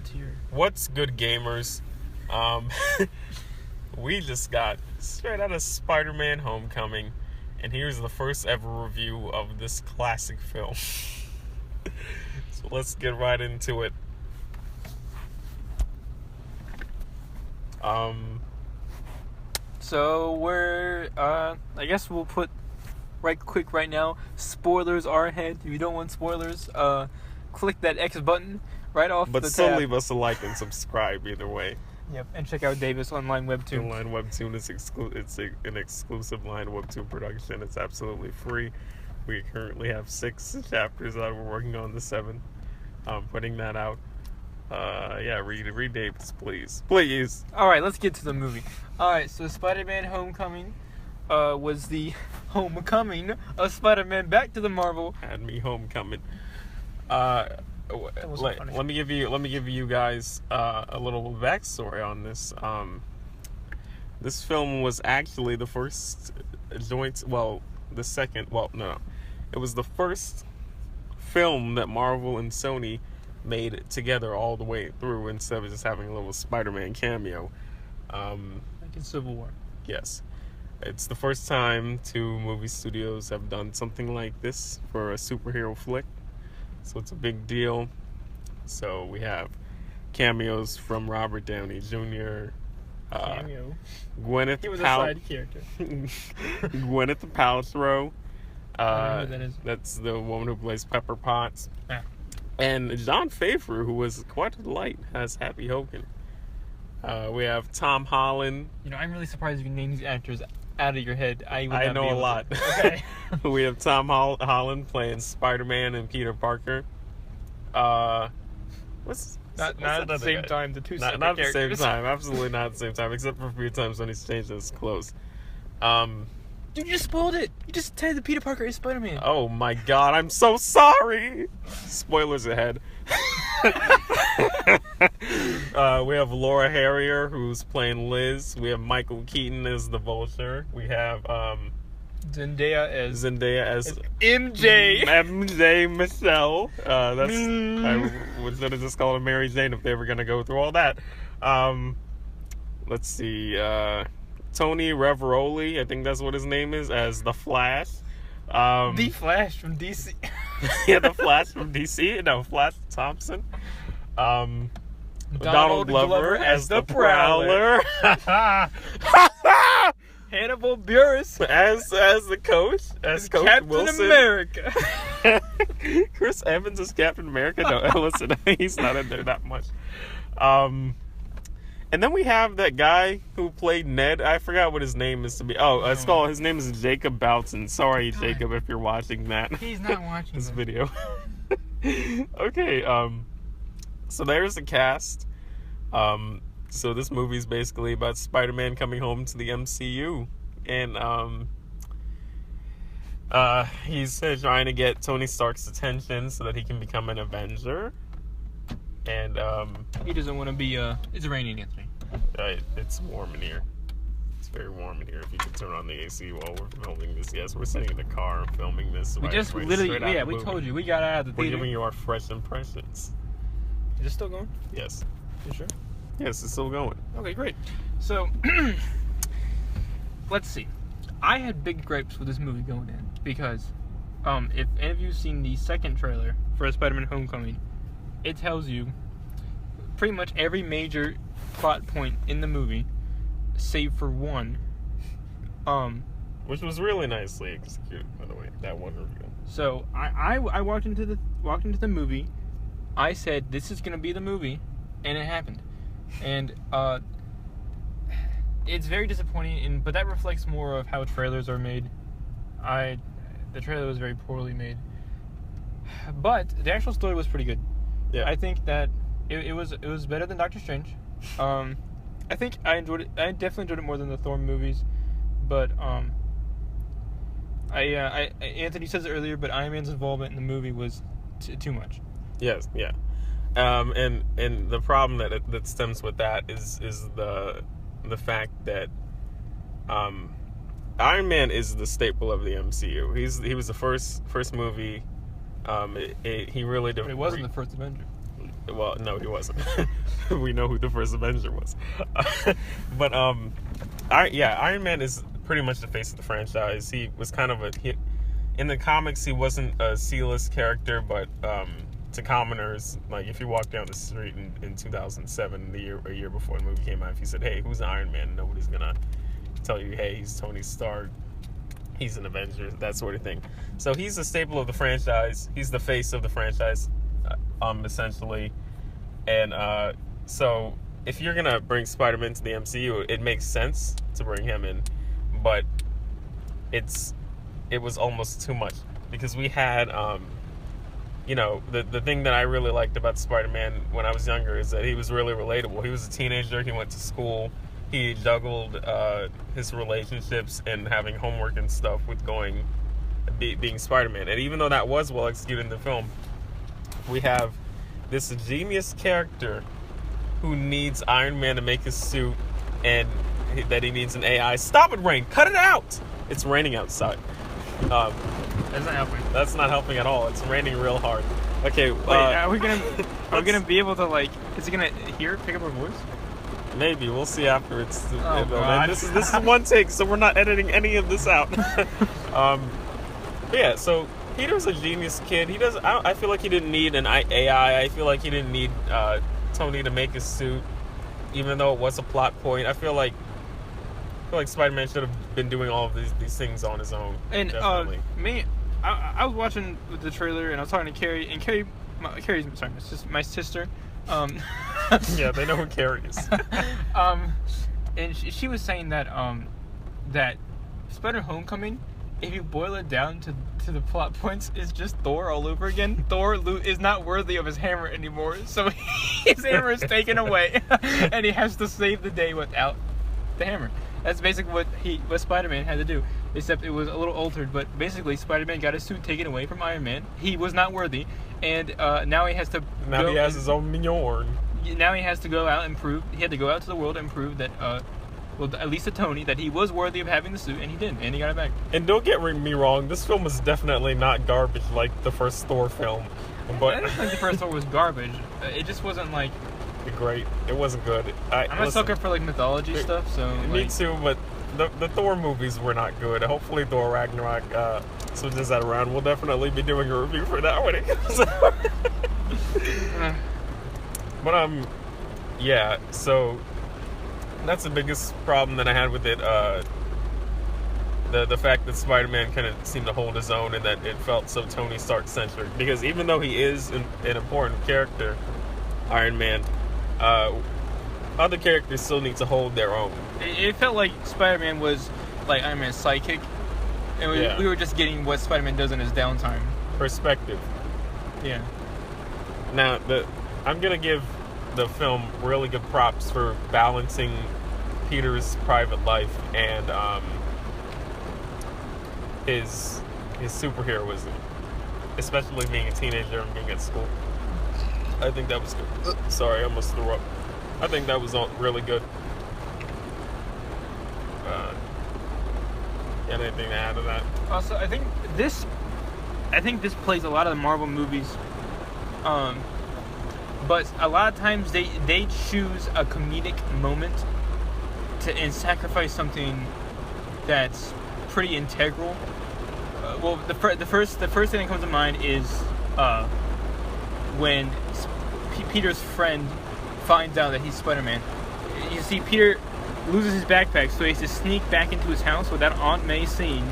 that to your... What's good, gamers? We just got straight out of Spider-Man Homecoming, and here's the first ever review of this classic film. So let's get right into it. So we're, I guess we'll put right now, spoilers are ahead. If you don't want spoilers, click that X button right off the tab. But still leave us a like and subscribe either way. Yep, and check out Davis Online Webtoon. Online Webtoon is an exclusive Line Webtoon production. It's absolutely free. We currently have 6 chapters that we're working on the 7th. Putting that out. Read Davis, please. Please. Alright, let's get to the movie. Alright, so Spider-Man Homecoming was the homecoming of Spider-Man back to the Marvel. Had me homecoming. Let me give you guys a little backstory on this. This film was actually the first it was the first film that Marvel and Sony made together all the way through instead of just having a little Spider-Man cameo. Like in Civil War. Yes. It's the first time 2 movie studios have done something like this for a superhero flick. So it's a big deal. So we have cameos from Robert Downey Jr. Cameo. Gwyneth. He was a side character. Gwyneth Paltrow. I don't know who that is. That's the woman who plays Pepper Potts. Ah. And John Favreau, who was quite a delight, as Happy Hogan. We have Tom Holland. You know, I'm really surprised if you name these actors out of your head. I know a lot. Okay. We have Tom Holland playing Spider-Man and Peter Parker. Not at the same time. The two separate not at the characters. same time. Absolutely not at the same time. Except for a few times when he's changed his clothes. Dude, you just spoiled it. You just said that Peter Parker is Spider-Man. Oh my God! I'm so sorry. Spoilers ahead. We have Laura Harrier, who's playing Liz. We have Michael Keaton as the Vulture. We have Zendaya as MJ. MJ Michelle. I was gonna just call her Mary Jane if they were gonna go through all that. Let's see. Tony Revolori, I think that's what his name is, as the Flash. The Flash from DC. Yeah, the Flash from DC. No, Flash Thompson. Donald Glover as the Prowler. Hannibal Buress as the coach. As Coach Captain Wilson. America. Chris Evans is Captain America. No, listen, he's not in there that much. And then we have that guy who played Ned. I forgot what his name is to be. His name is Jacob Boughton. Sorry, Jacob, if you're watching that. He's not watching this video. Okay, so there's the cast. So this movie is basically about Spider-Man coming home to the MCU. And he's trying to get Tony Stark's attention so that he can become an Avenger. And he doesn't want to be it's raining against me. It's warm in here. It's very warm in here. If you could turn on the AC while we're filming this. Yes, we're sitting in the car filming this. We just literally, we told you we got out of the theater. We're giving you our fresh impressions. Is it still going? Yes. You sure? Yes, it's still going. Okay, great. So let's see. I had big gripes with this movie going in because if any of you've seen the second trailer for Spider-Man Homecoming, it tells you pretty much every major plot point in the movie, save for one. Which was really nicely executed, by the way. That one review. So I walked into the movie. I said this is gonna be the movie, and it happened. And it's very disappointing. But that reflects more of how trailers are made. The trailer was very poorly made, but the actual story was pretty good. Yeah. I think that it was better than Doctor Strange. I think I enjoyed it. I definitely enjoyed it more than the Thor movies. But Anthony says it earlier, but Iron Man's involvement in the movie was too much. Yes, yeah. And the problem that stems with that is the fact that Iron Man is the staple of the MCU. He was the first movie. He really. But it wasn't the first Avenger. Well, no, he wasn't. We know who the first Avenger was. But Iron Man is pretty much the face of the franchise. He was kind of in the comics. He wasn't a C-list character, but to commoners, like if you walk down the street in 2007, a year before the movie came out, if you said, "Hey, who's Iron Man?" nobody's gonna tell you, "Hey, he's Tony Stark. He's an Avenger," that sort of thing. So he's a staple of the franchise. He's the face of the franchise, essentially. And so if you're gonna bring Spider-Man to the MCU, it makes sense to bring him in, but it was almost too much because we had the thing that I really liked about Spider-Man when I was younger is that he was really relatable. He was a teenager. He went to school. He juggled his relationships and having homework and stuff with being Spider-Man. And even though that was well executed in the film, we have this genius character who needs Iron Man to make his suit, and that he needs an AI. Stop it, rain! Cut it out! It's raining outside. That's not helping. That's not helping at all. It's raining real hard. Okay. Wait, are we gonna be able to Is he gonna pick up our voice? Maybe we'll see after it's. God. This is one take, so we're not editing any of this out. Yeah. So Peter's a genius kid. I feel like he didn't need an AI. I feel like he didn't need Tony to make his suit, even though it was a plot point. I feel like Spider-Man should have been doing all of these things on his own. And definitely. I was watching the trailer and I was talking to Carrie, and Carrie's my sister. Yeah, they know who Carrie is. And she was saying that that Spider-Man Homecoming, if you boil it down to the plot points, is just Thor all over again. Thor is not worthy of his hammer anymore, so his hammer is taken away, and he has to save the day without the hammer. That's basically what Spider-Man had to do, except it was a little altered. But basically, Spider-Man got his suit taken away from Iron Man. He was not worthy, and now he has to. Now he has his own Mjolnir. Now he has to go out and prove. He had to go out to the world and prove that, at least to Tony, that he was worthy of having the suit, and he did, and he got it back. And don't get me wrong, this film was definitely not garbage like the first Thor film. But I don't think the first Thor was garbage. It just wasn't great. It wasn't good. I'm a sucker for mythology stuff, so me too. But the Thor movies were not good. Hopefully, Thor Ragnarok switches that around. We'll definitely be doing a review for that when it comes out. But yeah. So that's the biggest problem that I had with it. The fact that Spider-Man kind of seemed to hold his own and that it felt so Tony Stark centric. Because even though he is an important character, Iron Man, other characters still need to hold their own. It felt like Spider-Man was like Iron Man's sidekick, and we were just getting what Spider-Man does in his downtime. Perspective. Yeah. Now, I'm gonna give the film really good props for balancing Peter's private life and his superheroism, especially being a teenager and being at school. I think that was good. Sorry, I almost threw up. I think that was really good. Got anything to add to that? Also, I think this plays a lot of the Marvel movies, but a lot of times they choose a comedic moment and sacrifice something that's pretty integral. Well, the first thing that comes to mind is when Peter's friend finds out that he's Spider-Man. You see, Peter loses his backpack, so he has to sneak back into his house without Aunt May seeing.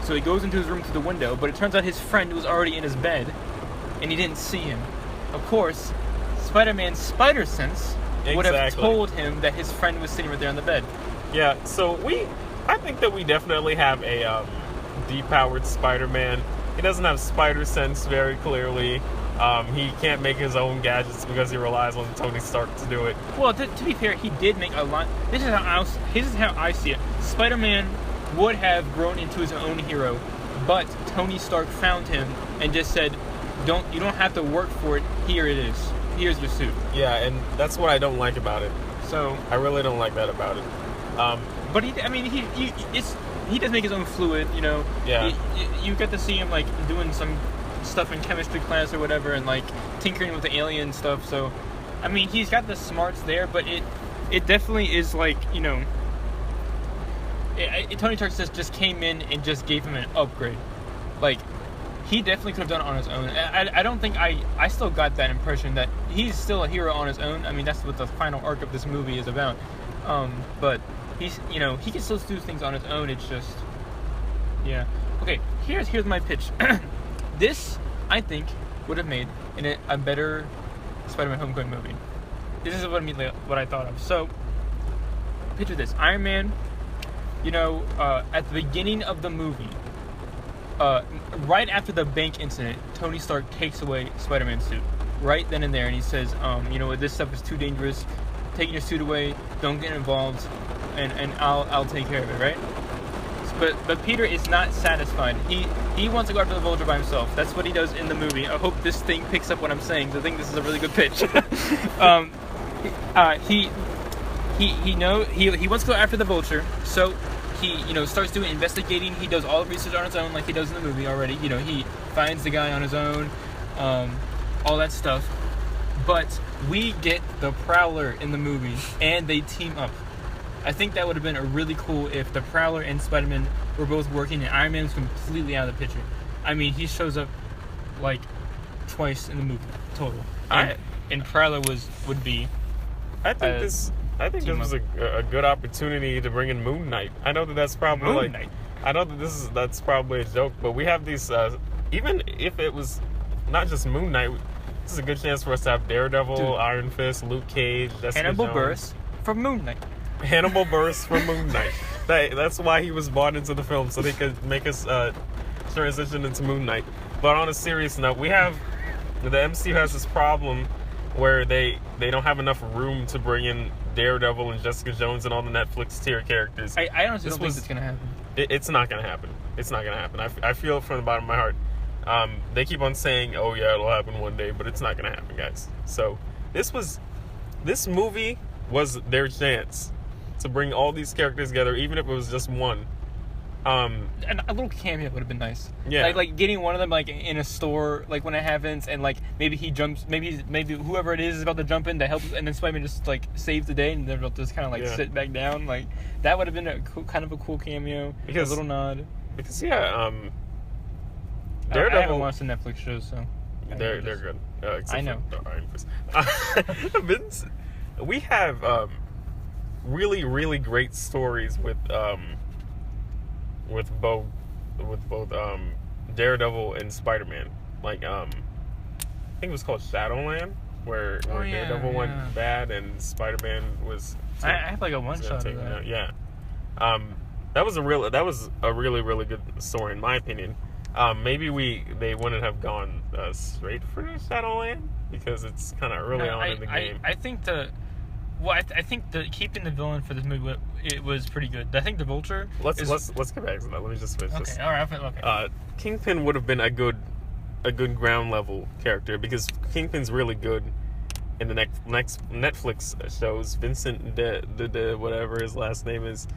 So he goes into his room to the window, but it turns out his friend was already in his bed, and he didn't see him. Of course, Spider-Man's spider sense would have told him that his friend was sitting right there on the bed. Yeah, so I think that we definitely have a depowered Spider-Man. He doesn't have spider sense very clearly. He can't make his own gadgets because he relies on Tony Stark to do it. Well, to be fair, he did make a lot. This is how I see it. Spider-Man would have grown into his own hero, but Tony Stark found him and just said, "You don't have to work for it. Here it is. Here's your suit." Yeah, and that's what I don't like about it. So I really don't like that about it. But he does make his own fluid, you know. Yeah. You get to see him doing some stuff in chemistry class or whatever, and like tinkering with the alien stuff. So, I mean, he's got the smarts there, but it definitely is like, you know, Tony Stark just came in and just gave him an upgrade. Like, he definitely could have done it on his own. I don't think I still got that impression that he's still a hero on his own. I mean, that's what the final arc of this movie is about. But he's, you know, he can still do things on his own. It's just, yeah. Okay, here's my pitch. This, I think, would have made a better Spider-Man Homecoming movie. This is what I thought of. So, picture this: Iron Man. You know, at the beginning of the movie, right after the bank incident, Tony Stark takes away Spider-Man's suit. Right then and there, and he says, you know what, this stuff is too dangerous. Taking your suit away, don't get involved, and I'll take care of it, right? But Peter is not satisfied. He wants to go after the Vulture by himself. That's what he does in the movie. I hope this thing picks up what I'm saying, because I think this is a really good pitch. He wants to go after the Vulture, so he, you know, starts doing investigating. He does all the research on his own, like he does in the movie already. You know, he finds the guy on his own, all that stuff. But we get the Prowler in the movie, and they team up. I think that would have been a really cool if the Prowler and Spider-Man were both working, and Iron Man was completely out of the picture. I mean, he shows up like twice in the movie total, and Prowler would be. I think this was a good opportunity to bring in Moon Knight. I know that's probably Moon Knight. I know that that's probably a joke, but we have these. Even if it was not just Moon Knight, this is a good chance for us to have Daredevil, Dude. Iron Fist, Luke Cage, Hannibal Buress from Moon Knight. Hannibal Buress from Moon Knight. That's why he was brought into the film, so they could make us transition into Moon Knight. But on a serious note, the MCU has this problem where they don't have enough room to bring in Daredevil and Jessica Jones and all the Netflix tier characters. I honestly don't think it's gonna happen. It's not gonna happen. It's not gonna happen. I feel it from the bottom of my heart. They keep on saying, "Oh yeah, it'll happen one day," but it's not gonna happen, guys. So this movie was their chance to bring all these characters together, even if it was just one. And a little cameo would have been nice. Yeah. Like getting one of them like in a store, like when it happens, and like maybe he jumps, maybe whoever it is about to jump in to help, and then Spider-Man just like saves the day, and they'll just kind of like sit back down. Like that would have been kind of a cool cameo, a little nod. Because Daredevil. I haven't watched the Netflix shows, so they're good. I know. Vince, we have really, really great stories with both Daredevil and Spider-Man. Like I think it was called Shadowland, where Daredevil went bad and Spider-Man was. I have like a one shot of that. Yeah, that was a really, really good story in my opinion. Maybe they wouldn't have gone straight for Shadowland because it's kind of early on in the game. I think I think keeping the villain for this movie, it was pretty good. I think the Vulture. Let's get back to that. Let me just finish this. Okay, all right. Okay. Kingpin would have been a good ground level character because Kingpin's really good in the next Netflix shows. Vincent de whatever his last name is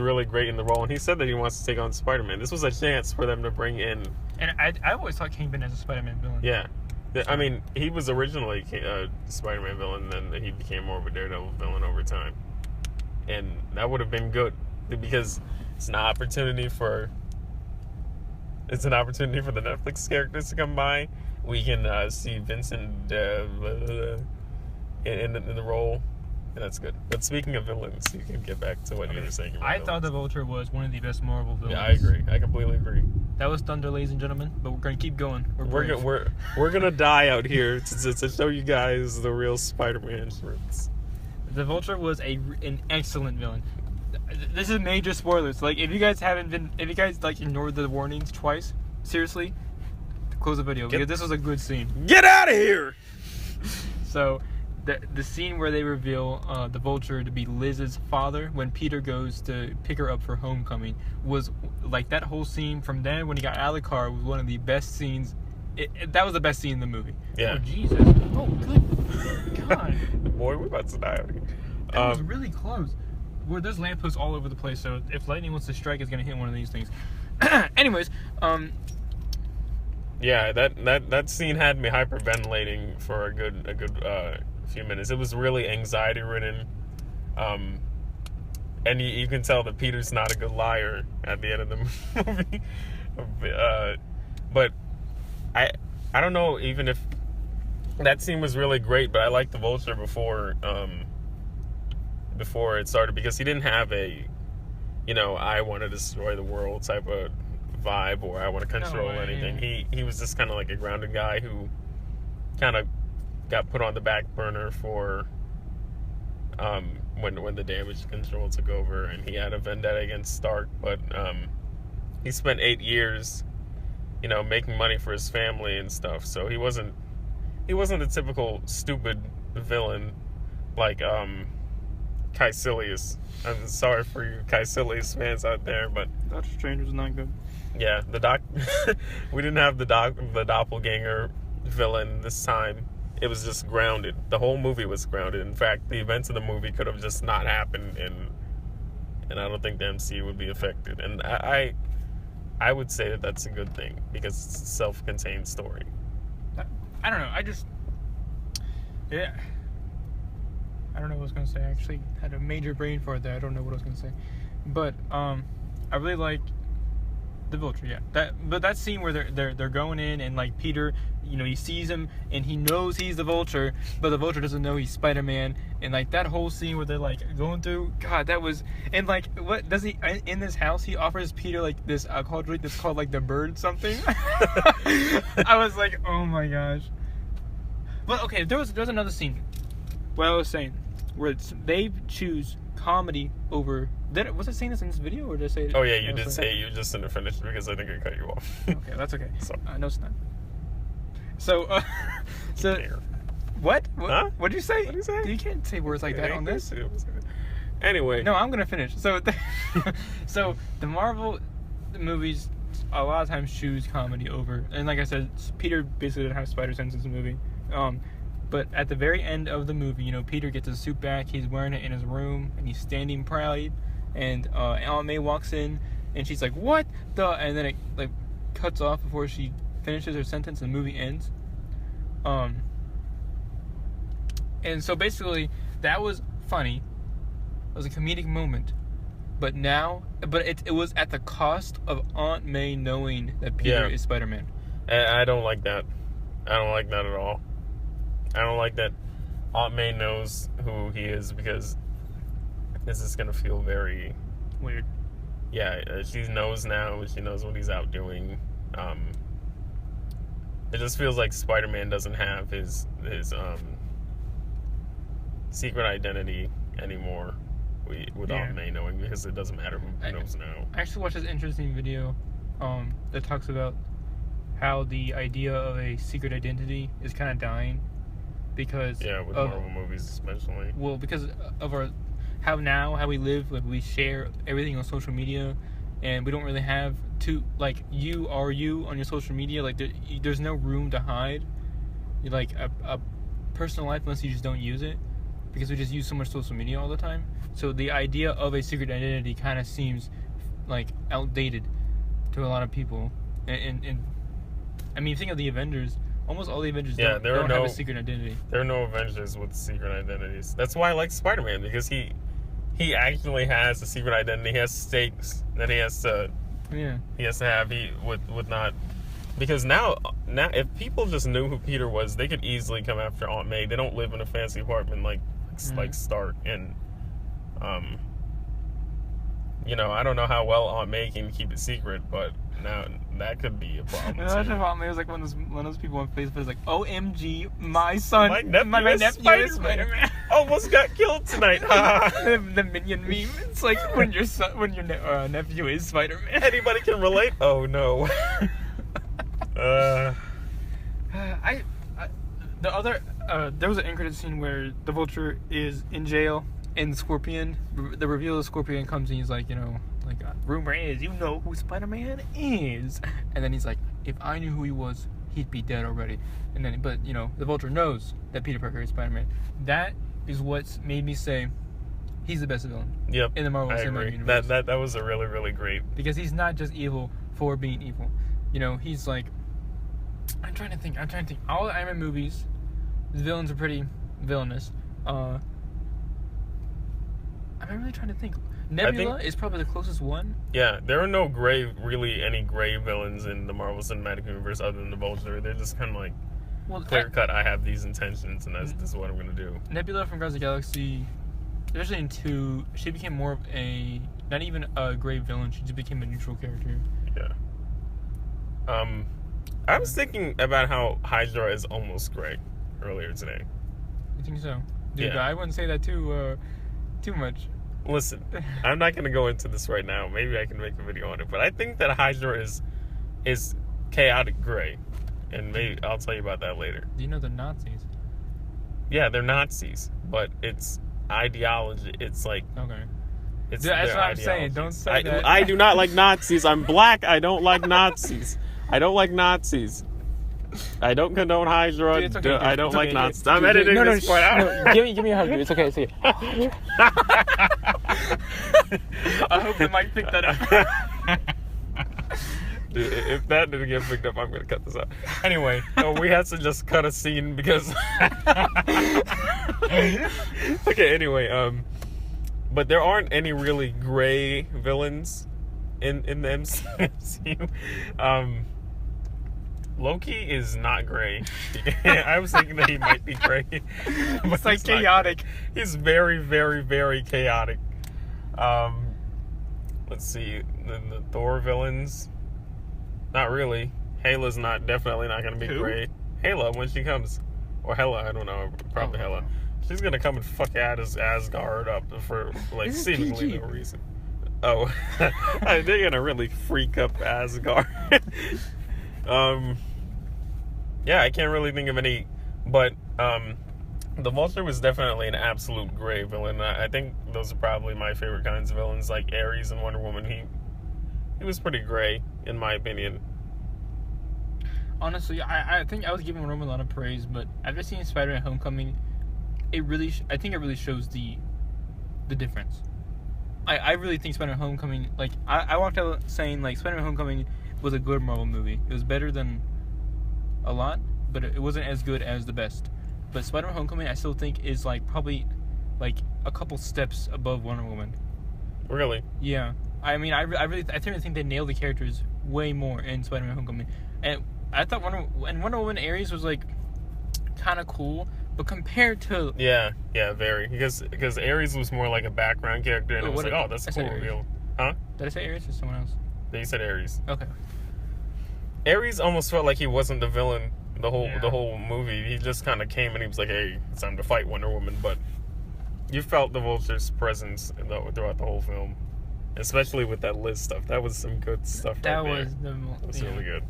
really great in the role, and he said that he wants to take on Spider-Man. This was a chance for them to bring in. And I always thought Kingpin as a Spider-Man villain. Yeah. I mean, he was originally a Spider-Man villain, and then he became more of a Daredevil villain over time. And that would have been good, because it's an opportunity for the Netflix characters to come by. We can see Vincent in the role, and that's good. But speaking of villains, you can get back to what you were saying. I thought the Vulture was one of the best Marvel villains. Yeah, I agree. I completely agree. That was Thunder, ladies and gentlemen. But we're gonna keep going. We're gonna die out here to show you guys the real Spider-Man shirts. The Vulture was an excellent villain. This is major spoilers. Like if you guys like ignored the warnings twice, seriously, close the video because this was a good scene. Get out of here. So. The scene where they reveal the Vulture to be Liz's father when Peter goes to pick her up for homecoming was like that whole scene from then when he got out of the car was one of the best scenes. That was the best scene in the movie. Yeah. Oh Jesus! Oh good God! Boy, we're about to die out here. That was really close. Well, there's lampposts all over the place, so if lightning wants to strike, it's gonna hit one of these things. Anyways, Yeah, that scene had me hyperventilating for a good few minutes. It was really anxiety ridden, and you can tell that Peter's not a good liar at the end of the movie. But I I don't know even if that scene was really great, but I liked the Vulture before it started because he didn't have a I want to destroy the world type of vibe or I want to control anything. Yeah. He was just kind of like a grounded guy who kind of got put on the back burner for when the damage control took over, and he had a vendetta against Stark, but he spent 8 years making money for his family and stuff, so he wasn't a typical stupid villain like Caecilius. I'm sorry for you Caecilius fans out there, but Doctor Strange was not good. yeah, we didn't have the doppelganger villain this time. It was just grounded. The whole movie was grounded. In fact, the events of the movie could have just not happened, and I don't think the MCU would be affected. And I would say that that's a good thing because it's a self-contained story. I don't know. Yeah. I don't know what I was gonna say. I actually had a major brain fart there. I don't know what I was gonna say, but I really like the Vulture. Yeah, that scene where they're going in and like Peter, he sees him and he knows he's the Vulture, but the Vulture doesn't know he's Spider-Man, and like that whole scene where they're like going through. God, that was and like what does he in this house? He offers Peter like this alcohol drink that's called like the Bird something. I was like, oh my gosh. But okay, there's another scene. What I was saying, where they choose comedy over. Was I saying this in this video, or did I say it? Oh yeah, you did say it. You just didn't finish it because I think I cut you off. Okay, that's okay. So. No, it's not. So, what? Huh? What did you say? What did you say? You can't say words like that on this. Anyway. No, I'm gonna finish. So, so the Marvel movies a lot of times choose comedy over, and like I said, Peter basically didn't have spider sense in this movie. But at the very end of the movie, Peter gets his suit back. He's wearing it in his room, and he's standing proud. And Aunt May walks in, and she's like, "What the?" And then it like cuts off before she finishes her sentence, and the movie ends. And so basically, that was funny. It was a comedic moment. But it was at the cost of Aunt May knowing that Peter is Spider-Man. I don't like that. I don't like that at all. I don't like that Aunt May knows who he is because this is going to feel very weird. Yeah, she knows now. She knows what he's out doing. It just feels like Spider-Man doesn't have his secret identity anymore with Aunt May knowing, because it doesn't matter who knows now. I actually watched this interesting video that talks about how the idea of a secret identity is kind of dying. Because with Marvel movies especially. Well, because of how we live, like we share everything on social media, and we don't really have to like you are you on your social media. Like there's no room to hide, like a personal life unless you just don't use it, because we just use so much social media all the time. So the idea of a secret identity kind of seems like outdated to a lot of people. And I mean, think of the Avengers. Almost all the Avengers don't have a secret identity. There are no Avengers with secret identities. That's why I like Spider-Man, because he actually has a secret identity. He has stakes that he has to have. He would not, because now if people just knew who Peter was, they could easily come after Aunt May. They don't live in a fancy apartment like Stark, and I don't know how well Aunt May can keep it secret, but now that could be a problem. Imagine if Aunt May was like one of those people on Facebook is like, "OMG, my son, my nephew is Spider-Man. Almost got killed tonight." The minion meme. It's like when your nephew is Spider-Man. Anybody can relate? Oh no. There was an end credit scene where the Vulture is in jail, and the Scorpion, the reveal of the Scorpion comes in. He's like, rumor is you know who Spider-Man is, and then he's like, if I knew who he was, he'd be dead already. And then, but the Vulture knows that Peter Parker is Spider-Man. That is what's made me say he's the best villain. Yep, in the Marvel Cinematic Universe. That was a really, really great, because he's not just evil for being evil. He's like I'm trying to think. All the Iron Man movies, the villains are pretty villainous. I'm really trying to think. Nebula is probably the closest one. Yeah, there are no any gray villains in the Marvel Cinematic Universe other than the Vulture. They're just kind of like clear cut. I have these intentions, and this is what I'm gonna do. Nebula from Guardians of the Galaxy, especially in 2, she became more of not even a gray villain. She just became a neutral character. Yeah. I was thinking about how Hydra is almost gray earlier today. You think so? Dude, Yeah. I wouldn't say that too much. Listen, I'm not going to go into this right now. Maybe I can make a video on it. But I think that Hydra is chaotic gray. And maybe I'll tell you about that later. Do you know the Nazis? Yeah, they're Nazis. But it's ideology. It's like... Okay. It's that's what I'm ideology. saying. Don't say that. I do not like Nazis. I'm black. I don't like Nazis. I don't like Nazis. I don't condone Hydra. Dude, it's okay, I don't like okay. Nazis. I'm editing this part out. No, give me a hug, dude. It's okay. I hope the mic picked that up. Dude, if that didn't get picked up, I'm gonna cut this out. Anyway, we had to just cut a scene because. Okay. Anyway, but there aren't any really gray villains in the MCU. Loki is not gray. I was thinking that he might be gray. It's like chaotic. He's very, very, very chaotic. Let's see. The Thor villains. Not really. Hela's definitely not going to be gray. Hela, when she comes. Or Hela, I don't know. Probably Hela. She's going to come and fuck Asgard up for, like, seemingly no reason. Oh. They're going to really freak up Asgard. Yeah, I can't really think of any, but the Vulture was definitely an absolute gray villain. I think those are probably my favorite kinds of villains, like Ares and Wonder Woman. He was pretty gray, in my opinion. Honestly, I think I was giving Wonder Woman a lot of praise, but after seeing Spider-Man: Homecoming, I think it really shows the difference. I really think Spider-Man: Homecoming, like I walked out saying like Spider-Man: Homecoming was a good Marvel movie. It was better than a lot, but it wasn't as good as the best. But Spider-Man: Homecoming, I still think is like probably like a couple steps above Wonder Woman. Really? Yeah. I mean, I really think they nailed the characters way more in Spider-Man: Homecoming. And I thought Wonder Woman Ares was like kind of cool, but compared to yeah, very because Ares was more like a background character, and it was like, oh, that's a cool reveal. Huh? Did I say Ares or someone else? You said Ares. Okay. Ares almost felt like he wasn't the villain the whole movie. He just kind of came and he was like, hey, it's time to fight Wonder Woman. But you felt the Vulture's presence throughout the whole film, especially with that Liz stuff. That was some good stuff. That was really good.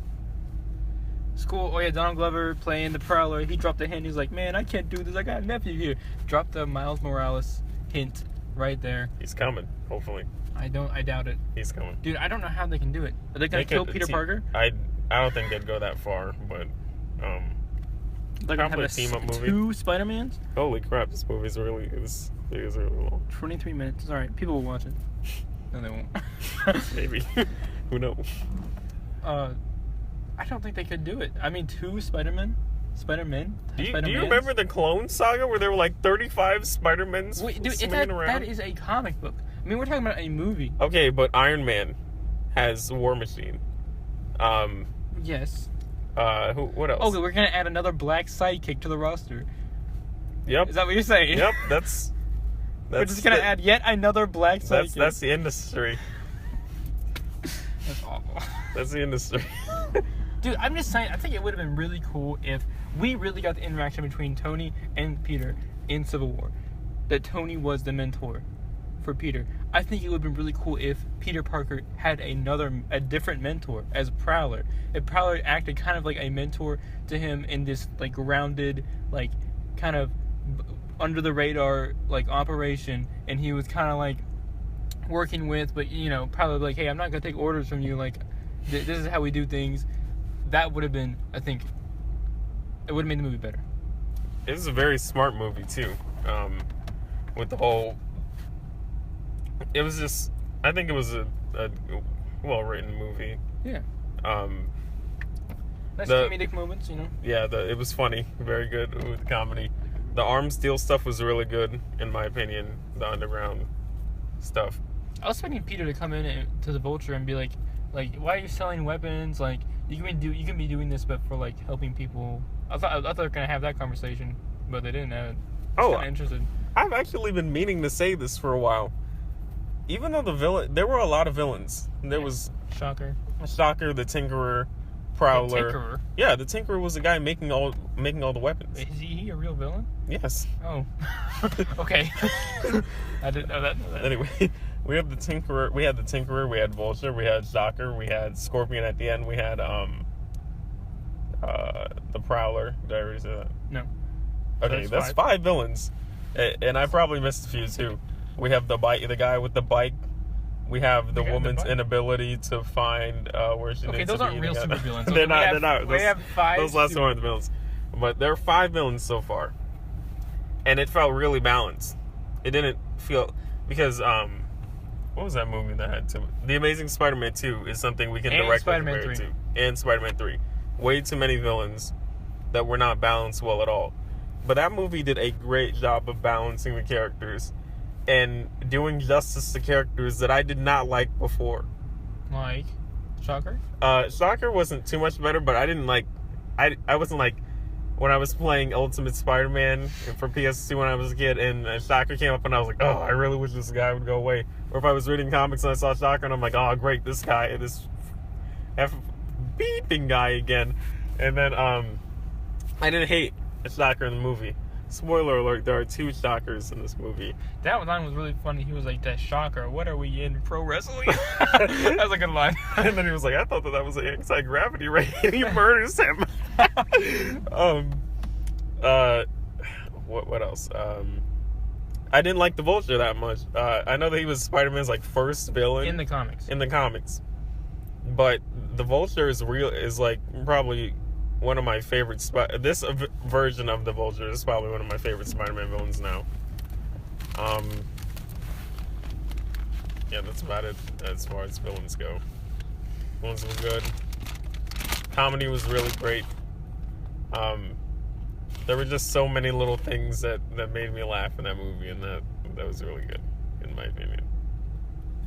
It's cool. Oh yeah, Donald Glover playing the Prowler. He dropped a hint. He's like, man, I can't do this. I got a nephew here. Dropped the Miles Morales hint right there. He's coming. Hopefully. I doubt it. He's coming. Dude, I don't know how they can do it. Are they gonna kill Peter Parker? I don't think they'd go that far, but they're gonna have a team up movie. 2 Spider-Mans? Holy crap! This movie is really long. 23 minutes. All right, people will watch it. No, they won't. Maybe. Who knows? I don't think they could do it. I mean, 2 Spider-Men. Do you remember the Clone Saga where there were like 35 Spider-Men swinging around? That is a comic book. I mean, we're talking about a movie. Okay, but Iron Man has War Machine. Yes. What else? Okay, we're gonna add another black sidekick to the roster. Yep. Is that what you're saying? Yep. That's we're just gonna add yet another black sidekick. That's the industry. That's awful. That's the industry. Dude, I'm just saying, I think it would have been really cool if we really got the interaction between Tony and Peter in Civil War. That Tony was the mentor for Peter. I think it would have been really cool if Peter Parker had a different mentor as Prowler. If Prowler acted kind of like a mentor to him in this like grounded, like kind of under the radar like operation, and he was kind of like working with, but probably like, hey, I'm not gonna take orders from you. Like, this is how we do things. That would have been, I think, it would have made the movie better. It was a very smart movie too. With the whole, it was just, I think it was a well-written movie. Yeah. Nice comedic moments, Yeah, it was funny. Very good with the comedy. The arms deal stuff was really good, in my opinion. The underground stuff. I was expecting Peter to come in to the Vulture and be like, why are you selling weapons? Like, you can be doing this, but for like helping people. I thought they were gonna have that conversation, but they didn't. I was kind of interested. I've actually been meaning to say this for a while. Even though there were a lot of villains. There was Shocker, the Tinkerer, Prowler. The Tinkerer? Yeah, the Tinkerer was the guy making all the weapons. Is he a real villain? Yes. Oh. Okay. I didn't know that. Anyway, we have the Tinkerer. We had the Tinkerer. We had Vulture. We had Shocker. We had Scorpion at the end. We had the Prowler. Did I already say that? No. Okay, that's 5 villains, and I probably missed a few too. We have the guy with the bike. We have the woman's inability to find where she needs to be. Okay, those aren't real supervillains. They're not. We have 5. Those last one are the villains, but there are 5 villains so far, and it felt really balanced. It didn't feel because what was that movie that had The Amazing Spider-Man 2 is something we can directly compare it to, and Spider-Man 3. Way too many villains that were not balanced well at all. But that movie did a great job of balancing the characters and doing justice to characters that I did not like before. Like Shocker? Shocker wasn't too much better, but I didn't like... I wasn't like... When I was playing Ultimate Spider-Man for PS2 when I was a kid, and Shocker came up and I was like, oh, I really wish this guy would go away. Or if I was reading comics and I saw Shocker and I'm like, oh, great, this guy, this beeping guy again. And then, I didn't hate Shocker in the movie. Spoiler alert, there are 2 Shockers in this movie. That line was really funny. He was like, that Shocker, what are we in, pro wrestling? That was a good line. And then he was like, I thought that was an anti-gravity ray, and he murders him. What else? I didn't like the Vulture that much. I know that he was Spider-Man's like first villain in the comics. But the Vulture is like probably one of my favorite. This version of the Vulture is probably one of my favorite Spider-Man villains now. Yeah, that's about it as far as villains go. Villains were good. Comedy was really great. There were just so many little things that made me laugh in that movie, and that was really good, in my opinion.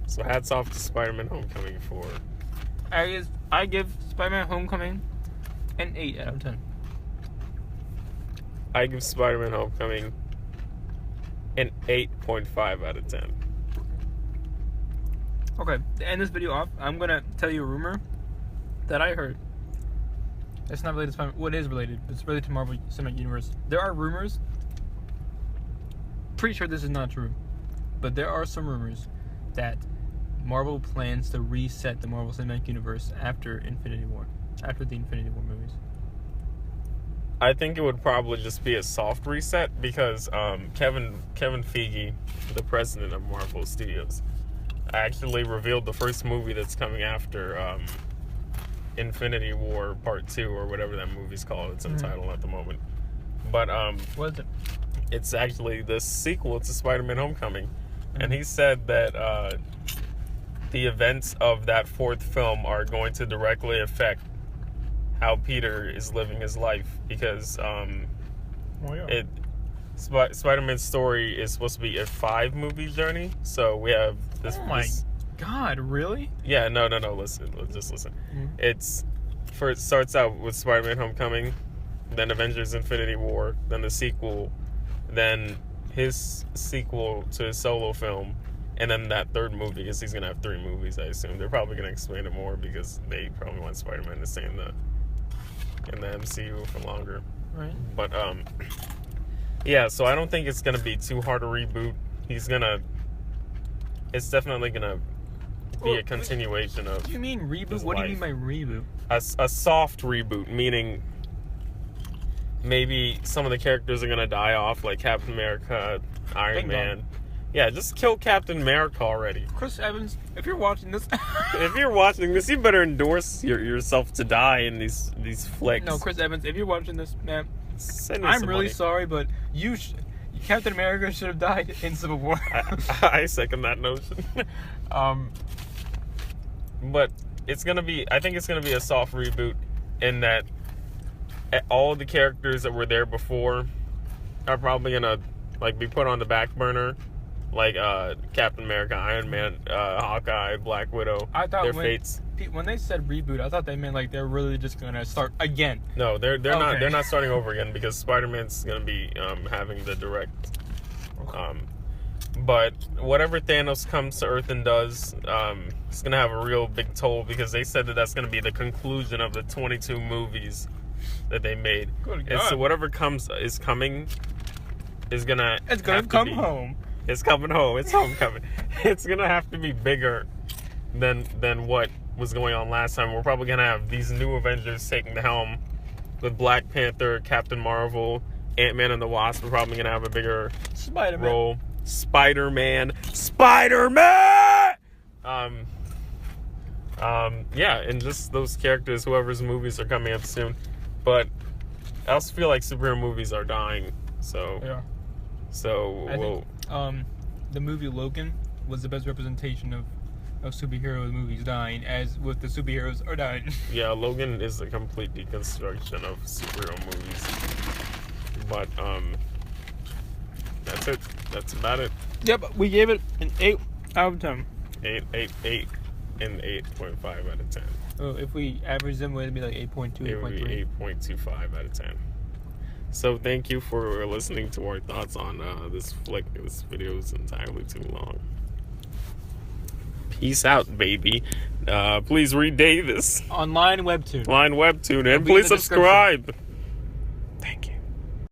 So hats off to Spider-Man Homecoming for... I give Spider-Man Homecoming an 8 out of 10. I give Spider-Man Homecoming an 8.5 out of 10. Okay, to end this video off, I'm going to tell you a rumor that I heard. It's not related to Spider-Man. Well, it is related, but it's related to Marvel Cinematic Universe. There are rumors. Pretty sure this is not true, but there are some rumors that Marvel plans to reset the Marvel Cinematic Universe after Infinity War, after the Infinity War movies. I think it would probably just be a soft reset because Kevin Feige, the president of Marvel Studios, actually revealed the first movie that's coming after Infinity War Part 2 or whatever that movie's called. It's untitled at the moment. But what is it? It's actually the sequel to Spider-Man Homecoming. And he said that the events of that 4th film are going to directly affect how Peter is living his life because Spider-Man's story is supposed to be a 5-movie journey. So we have this. Oh my God! Really? Yeah. No. Listen. Just listen. It starts out with Spider-Man Homecoming, then Avengers: Infinity War, then the sequel, then his sequel to his solo film, and then that 3rd movie, because he's gonna have 3 movies. I assume they're probably gonna expand it more because they probably want Spider-Man to stay in the MCU for longer. Right. But yeah. So I don't think it's gonna be too hard to reboot. It's definitely gonna be a continuation of. What do you mean reboot? What do you mean by reboot? A soft reboot, meaning maybe some of the characters are gonna die off, like Captain America, Iron Man. Yeah, just kill Captain America already. Chris Evans, if you're watching this, you better endorse yourself to die in these flicks. No, Chris Evans, if you're watching this, man, send me I'm some really money. Sorry, but Captain America should have died in Civil War. I second that notion. But I think it's gonna be a soft reboot in that all the characters that were there before are probably gonna like be put on the back burner, like Captain America, Iron Man, Hawkeye, Black Widow. I thought their fates. When they said reboot, I thought they meant like they're really just gonna start again. No, they're not. They're not starting over again because Spider-Man's gonna be having the direct. But whatever Thanos comes to Earth and does, it's gonna have a real big toll because they said that that's gonna be the conclusion of the 22 movies that they made. Good And God. so whatever is coming is gonna. It's gonna come home. It's coming home. It's homecoming. It's gonna have to be bigger than what was going on last time. We're probably gonna have these new Avengers taking the helm with Black Panther, Captain Marvel, Ant-Man and the Wasp. We're probably gonna have a bigger role. Spider-Man. Yeah, and just those characters, whoever's movies are coming up soon. But I also feel like superhero movies are dying. So Yeah. I think the movie Logan was the best representation of superhero movies dying, as with the superheroes are dying. Yeah, Logan is a complete deconstruction of superhero movies. But that's it. That's about it. Yep, we gave it an 8 out of 10. 8 and 8.5 out of 10. Oh, if we average them, would it be like 8.2, It would 8.3? be 8.25 out of 10. So thank you for listening to our thoughts on this flick. This video is entirely too long. Peace out, baby. Please read Davis. Online webtoon. Line Webtoon. And It'll be in please the description. subscribe.